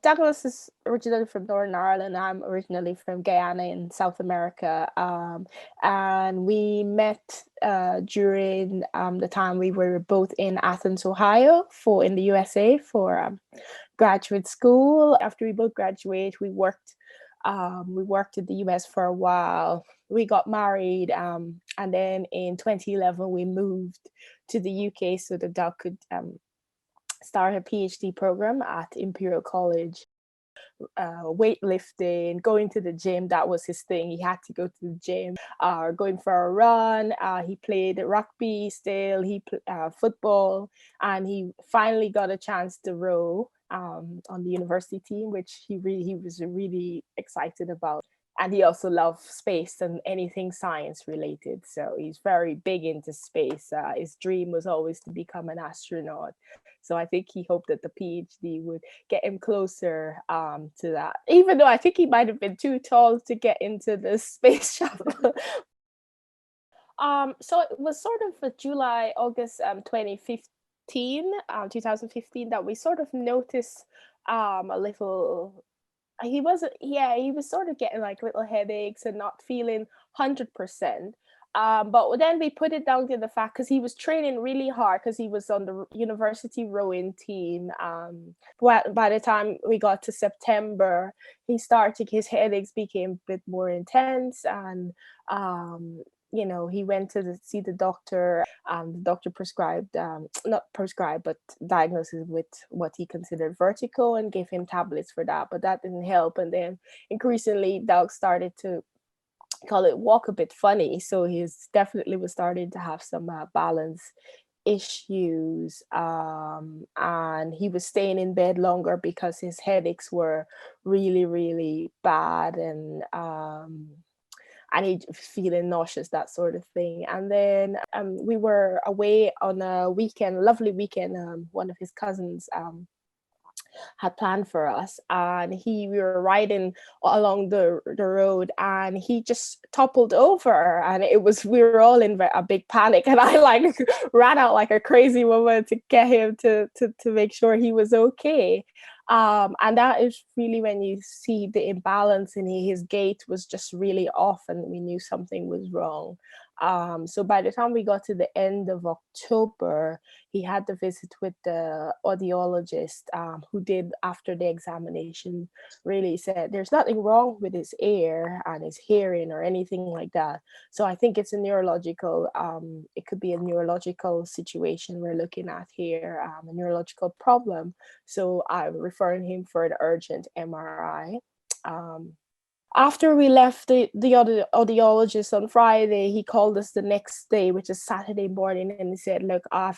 Douglas is originally from Northern Ireland. I'm originally from Guyana in South America. And we met during the time we were both in Athens, Ohio, in the USA for graduate school. After we both graduated, we worked in the US for a while. We got married, and then in 2011 we moved to the UK so that Doug could start a PhD program at Imperial College. Weightlifting, going to the gym, that was his thing. He had to go to the gym, going for a run. He played rugby still, he football, and he finally got a chance to row on the university team, which he was really excited about. And he also loved space and anything science related. So he's very big into space. His dream was always to become an astronaut. So I think he hoped that the PhD would get him closer to that, even though I think he might have been too tall to get into the space shuttle. So it was sort of July, August 2015, that we sort of noticed a little. He was sort of getting like little headaches and not feeling 100%. But then we put it down to the fact because he was training really hard because he was on the university rowing team. By the time we got to September, his headaches became a bit more intense, and he went to see the doctor. The doctor not prescribed, but diagnosed him with what he considered vertigo and gave him tablets for that. But that didn't help. And then increasingly, Doug started to walk a bit funny. So he's definitely was starting to have some balance issues, and he was staying in bed longer because his headaches were really, really bad, and he feeling nauseous, that sort of thing. And then we were away on a lovely weekend. One of his cousins had planned for us, and we were riding along the road, and he just toppled over, and we were all in a big panic, and I like ran out like a crazy woman to get him to make sure he was okay. And that is really when you see the imbalance, and his gait was just really off, and we knew something was wrong. So by the time we got to the end of October, he had the visit with the audiologist, who did, after the examination, really said there's nothing wrong with his ear and his hearing or anything like that. So I think it's a neurological, it could be a neurological situation we're looking at here, a neurological problem. So I'm referring him for an urgent MRI. After we left the other audiologist on Friday, he called us the next day, which is Saturday morning, and he said, "Look, I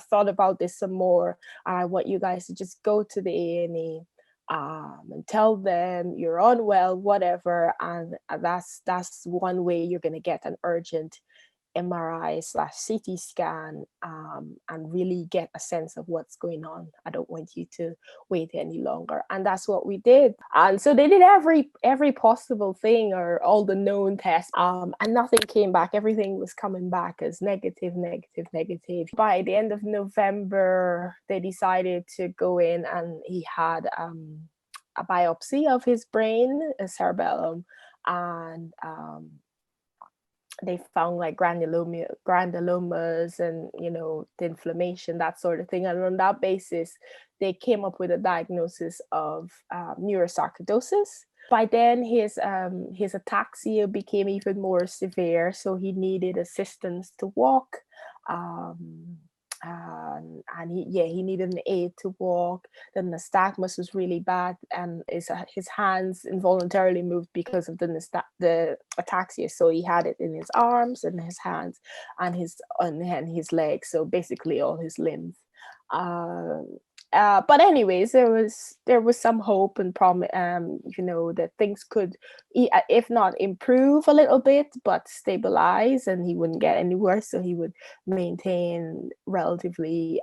thought about this some more. I want you guys to just go to the A&E and tell them you're unwell, whatever, and that's one way you're going to get an urgent MRI/CT scan, and really get a sense of what's going on. I don't want you to wait any longer." And that's what we did. And so they did every possible thing, or all the known tests, and nothing came back. Everything was coming back as negative. By the end of November, they decided to go in, and he had a biopsy of his brain, a cerebellum, and they found like granulomas and, the inflammation, that sort of thing. And on that basis, they came up with a diagnosis of neurosarcoidosis. By then, his ataxia became even more severe, so he needed assistance to walk. And he needed an aid to walk. Then the nystagmus was really bad, and his hands involuntarily moved because of the ataxia. So he had it in his arms and his hands and his legs. So basically all his limbs. But anyways, there was some hope and promise, that things could, if not improve a little bit, but stabilize, and he wouldn't get any worse. So he would maintain relatively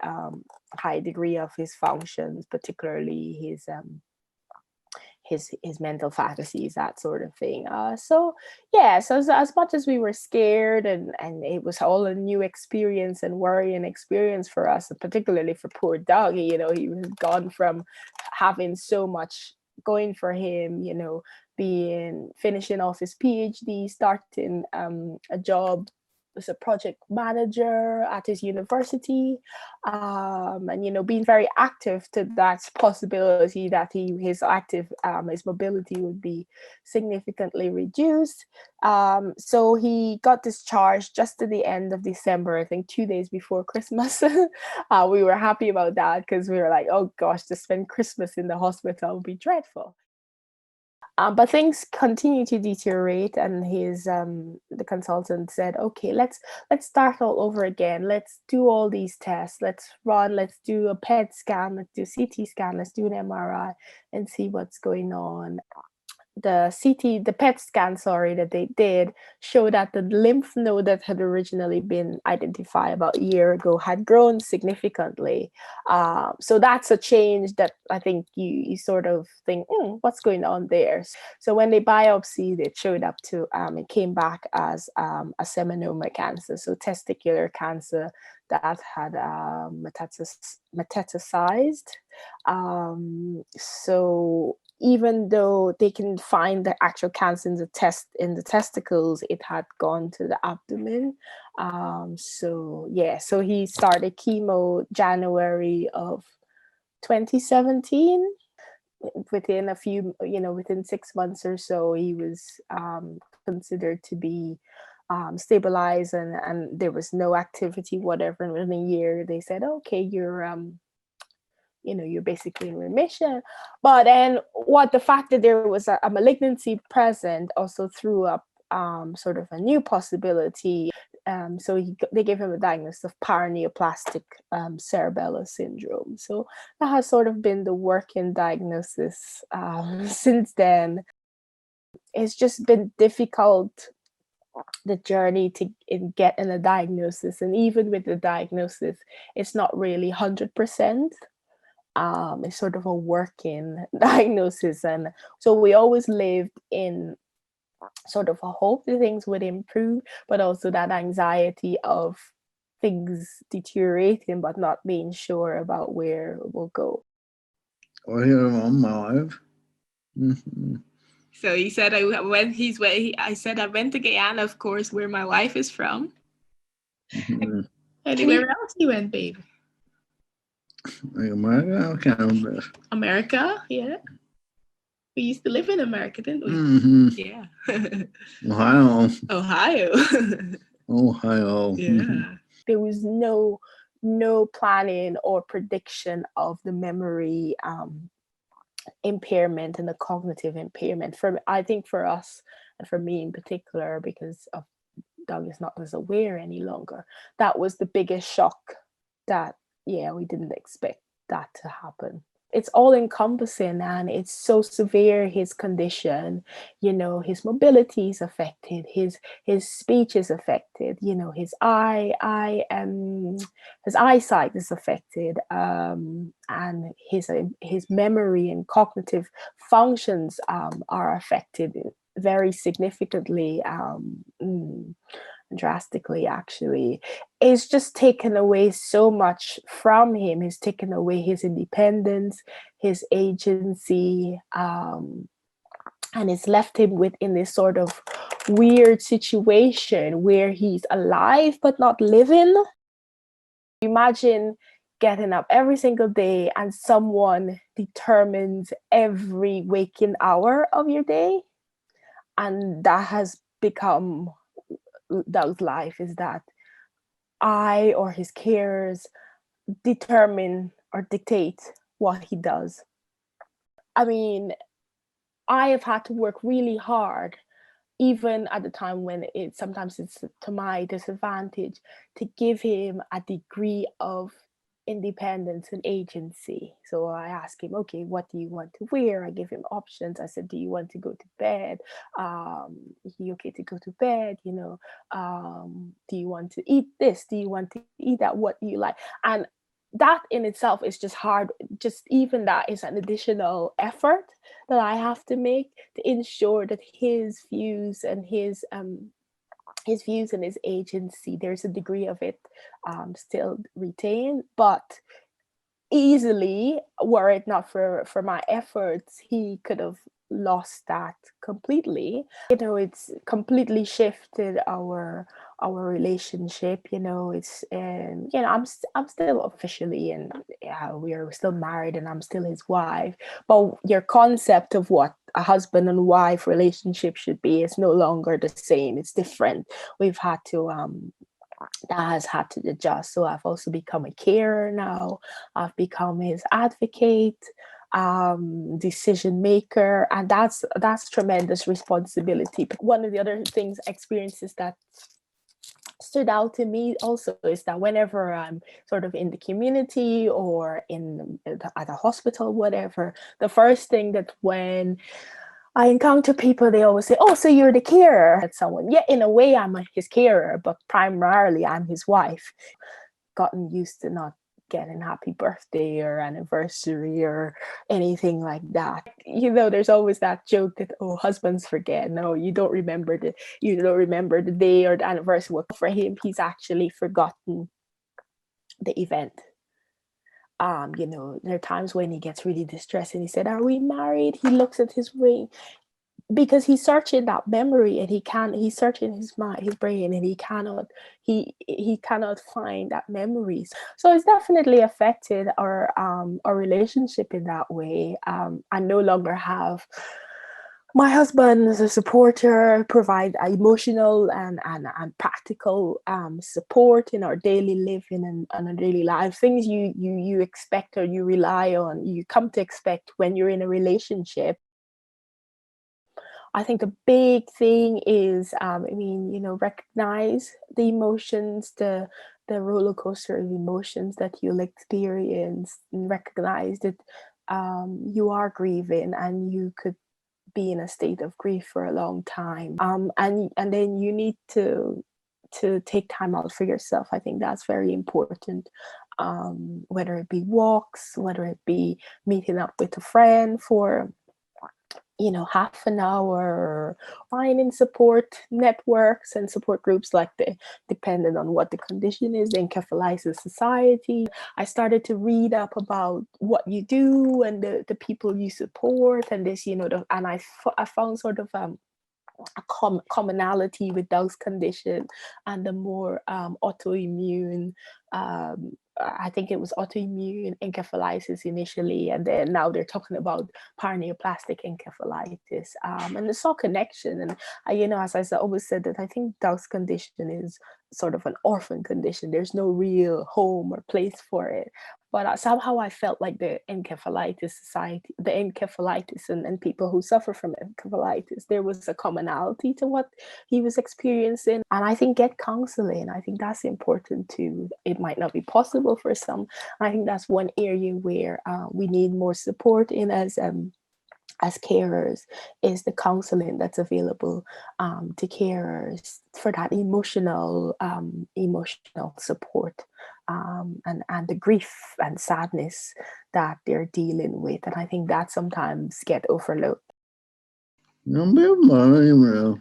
high degree of his functions, particularly his mental fantasies, that sort of thing. So yeah, so as much as we were scared, and it was all a new experience and worrying experience for us, particularly for poor Dougie, he was gone from having so much going for him, being finishing off his PhD, starting a job as a project manager at his university, and being very active, to that possibility that his mobility would be significantly reduced. So he got discharged just at the end of December, I think 2 days before Christmas. We were happy about that, because we were like, oh gosh, to spend Christmas in the hospital would be dreadful. But things continue to deteriorate, and the consultant said, "Okay, let's start all over again. Let's do all these tests. Let's do a PET scan. Let's do CT scan. Let's do an MRI, and see what's going on." The PET scan, sorry, that they did show that the lymph node that had originally been identified about a year ago had grown significantly. So that's a change that I think you sort of think, what's going on there? So when they biopsied, it showed up it came back as a seminoma cancer, so testicular cancer that had metastasized. So even though they can find the actual cancer in the testicles, it had gone to the abdomen. So he started chemo January of 2017. Within 6 months or so, he was considered to be stabilized, and there was no activity whatever. And within a year, they said, okay, you're basically in remission. But then the fact that there was a malignancy present also threw up sort of a new possibility. So they gave him a diagnosis of paraneoplastic cerebellar syndrome. So that has sort of been the working diagnosis since then. It's just been difficult, the journey in getting a diagnosis. And even with the diagnosis, it's not really 100%. It's sort of a working diagnosis. And so we always lived in sort of a hope that things would improve, but also that anxiety of things deteriorating, but not being sure about where it will go. Well, here I'm alive. Mm-hmm. So he said, I said I went to Guyana, of course, where my wife is from. Mm-hmm. Anywhere else you went, babe? America? America, yeah. We used to live in America, didn't we? Mm-hmm. Yeah. Ohio. Ohio. Yeah. There was no planning or prediction of the memory impairment and the cognitive impairment. I think for us, and for me in particular, because of Doug is not as aware any longer, that was the biggest shock. That we didn't expect that to happen. It's all encompassing, and it's so severe, his condition. His mobility is affected, his speech is affected, his eyesight is affected, and his memory and cognitive functions are affected very significantly, drastically, actually. It's just taken away so much from him. It's taken away his independence, his agency, and it's left him within this sort of weird situation where he's alive but not living. Imagine getting up every single day and someone determines every waking hour of your day, and that has become Doug's life, is that I or his carers determine or dictate what he does. I mean, I have had to work really hard, even at the time when sometimes it's to my disadvantage, to give him a degree of independence and agency. So I ask him, okay, what do you want to wear? I give him options. I said, do you want to go to bed? Is he okay to go to bed? Do you want to eat this? Do you want to eat that? What do you like? And that in itself is just hard. Just even that is an additional effort that I have to make to ensure that his views and his views and his agency, there's a degree of it still retained, but easily, were it not for my efforts, he could have lost that completely. You know, it's completely shifted our relationship. You know, it's you know, I'm still officially, and yeah, we're still married, and I'm still his wife. But your concept of what a husband and wife relationship should be is no longer the same. It's different. We've had to that has had to adjust. So I've also become a carer now. I've become his advocate, decision maker, and that's tremendous responsibility. But one of the other things, experiences that stood out to me also is that whenever I'm sort of in the community or at a hospital, whatever, the first thing that when I encounter people, they always say, "Oh, so you're the carer." At someone, yeah, in a way, I'm his carer, but primarily I'm his wife. Gotten used to not getting happy birthday or anniversary or anything like that. You know, there's always that joke that, oh, husbands forget. No, you don't remember the day or the anniversary. Well, for him, he's actually forgotten the event. You know, there are times when he gets really distressed and he said, "Are we married?" He looks at his ring because he's searching that memory, and he's searching his mind, his brain, and he cannot find that memory. So it's definitely affected our relationship in that way. I no longer have my husband as a supporter, provide emotional and practical support in our daily living and our daily life. Things you expect or you rely on, you come to expect when you're in a relationship. I think the big thing is, you know, recognize the emotions, the roller coaster of emotions that you'll experience, and recognize that you are grieving and you could be in a state of grief for a long time. And then you need to take time out for yourself. I think that's very important. Whether it be walks, whether it be meeting up with a friend for, you know, half an hour, finding support networks and support groups like depending on what the condition is, the Encephalitis Society. I started to read up about what you do and the people you support, and this, you know, and I found sort of a commonality with those conditions and the more autoimmune, I think it was autoimmune encephalitis initially, and then now they're talking about paraneoplastic encephalitis, and the saw connection. And you know, as I always said, that I think Doug's condition is sort of an orphan condition. There's no real home or place for it. But somehow I felt like the Encephalitis Society, the encephalitis, and people who suffer from encephalitis, there was a commonality to what he was experiencing. And I think get counseling. I think that's important too. It might not be possible for some. I think that's one area where we need more support in as carers, is the counseling that's available to carers for that emotional support, and the grief and sadness that they're dealing with. And I think that sometimes get overlooked.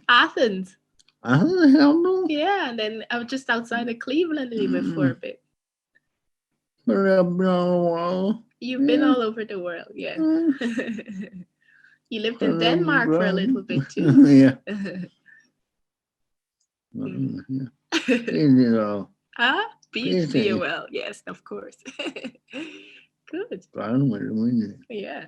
Athens. Athens. Yeah, and then I was just outside of Cleveland even for a bit. You've been all over the world, yeah. You lived in Denmark for a little bit too. Yeah. Peace well, yes, of course. Good. Yeah.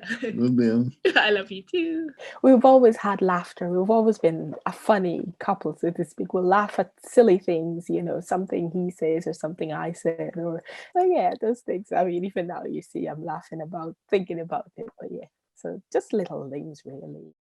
I love you too. We've always had laughter. We've always been a funny couple, so to speak. We'll laugh at silly things, you know, something he says or something I said, or yeah, those things. I mean, even now you see I'm laughing about thinking about it, but yeah. So just little things really.